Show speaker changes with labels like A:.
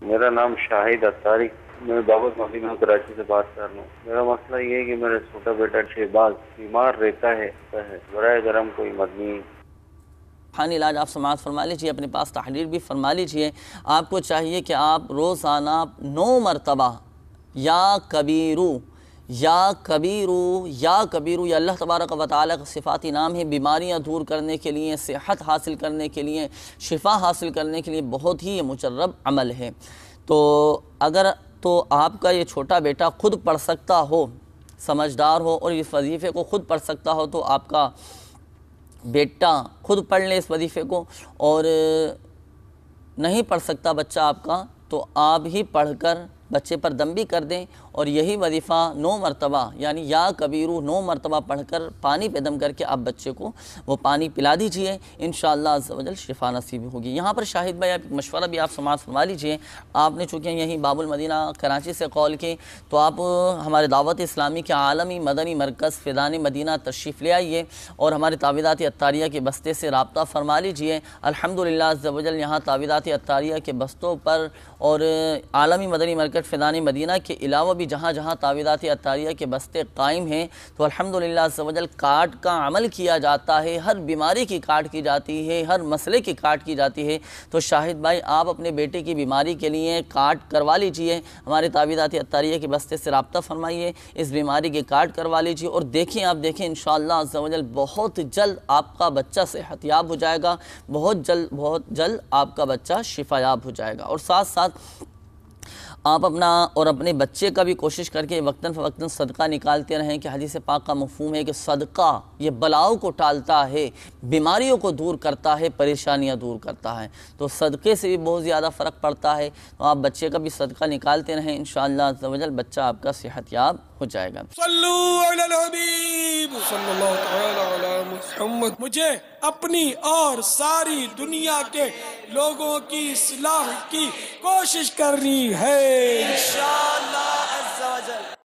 A: میرا نام شاہد اتاری، میں بابت مدینہ کراچی سے بات کر رہا ہوں۔ میرا مسئلہ یہ ہے کہ میرا چھوٹا بیٹا شہباز بیمار رہتا ہے، برائے کرم کوئی مدنی
B: روحانی علاج آپ سماعت فرما لیجئے، اپنے پاس تحریر بھی فرما لیجئے۔ آپ کو چاہیے کہ آپ روزانہ 9 مرتبہ یا کبیرو یا کبیرو یا کبیرو، یا اللہ تبارک و تعالیٰ کا صفاتی نام ہے، بیماریاں دور کرنے کے لیے، صحت حاصل کرنے کے لیے، شفا حاصل کرنے کے لیے بہت ہی مجرب عمل ہے۔ تو آپ کا یہ چھوٹا بیٹا خود پڑھ سکتا ہو، سمجھدار ہو اور اس وظیفے کو خود پڑھ سکتا ہو، تو آپ کا بیٹا خود پڑھ لے اس وظیفے کو، اور نہیں پڑھ سکتا بچہ آپ کا تو آپ ہی پڑھ کر بچے پر دم بھی کر دیں، اور یہی وظیفہ 9 مرتبہ یعنی یا کبیرو 9 مرتبہ پڑھ کر پانی پہ دم کر کے آپ بچے کو وہ پانی پلا دیجئے، انشاءاللہ عز و جل شفا نصیب ہوگی۔ یہاں پر شاہد بھائی ایک مشورہ بھی آپ سماعت فرما لیجئے۔ آپ نے چونکہ یہیں باب المدینہ کراچی سے کال کی، تو آپ ہمارے دعوت اسلامی کے عالمی مدنی مرکز فیضان مدینہ تشریف لے آئیے اور ہمارے تعویذات عطاریہ کے بستے سے رابطہ فرما لیجئے۔ الحمدللہ عز و جل یہاں تعویذات عطاریہ کے بستوں پر اور عالمی مدنی مرکز فیضان مدینہ کے علاوہ بھی جہاں جہاں تعویذات عطاریہ کے بستے قائم ہیں، تو الحمدللہ عز و جل کارڈ کا عمل کیا جاتا ہے، ہر بیماری کی کارڈ کی جاتی ہے، ہر مسئلے کی کارڈ کی جاتی ہے۔ تو شاہد بھائی آپ اپنے بیٹے کی بیماری کے لیے کارڈ کروا لیجئے، ہمارے تعویذات عطاریہ کے بستے سے رابطہ فرمائیے، اس بیماری کے کارڈ کروا لیجئے، اور دیکھیں آپ دیکھیں انشاءاللہ عز و جل بہت جلد آپ کا بچہ صحت یاب ہو جائے گا، بہت جلد آپ کا بچہ شفا یاب ہو جائے گا۔ اور ساتھ ساتھ آپ اپنا اور اپنے بچے کا بھی کوشش کر کے وقتاً فوقتاً صدقہ نکالتے رہیں، کہ حدیث پاک کا مفہوم ہے کہ صدقہ یہ بلاؤں کو ٹالتا ہے، بیماریوں کو دور کرتا ہے، پریشانیاں دور کرتا ہے، تو صدقے سے بھی بہت زیادہ فرق پڑتا ہے۔ تو آپ بچے کا بھی صدقہ نکالتے رہیں، انشاءاللہ عز و جل بچہ آپ کا صحت یاب ہو جائے گا۔
C: صلو علی الحبیب صلی اللہ تعالی علی محمد۔ مجھے اپنی اور ساری دنیا کے لوگوں کی اصلاح کی کوشش کرنی ہے انشاءاللہ۔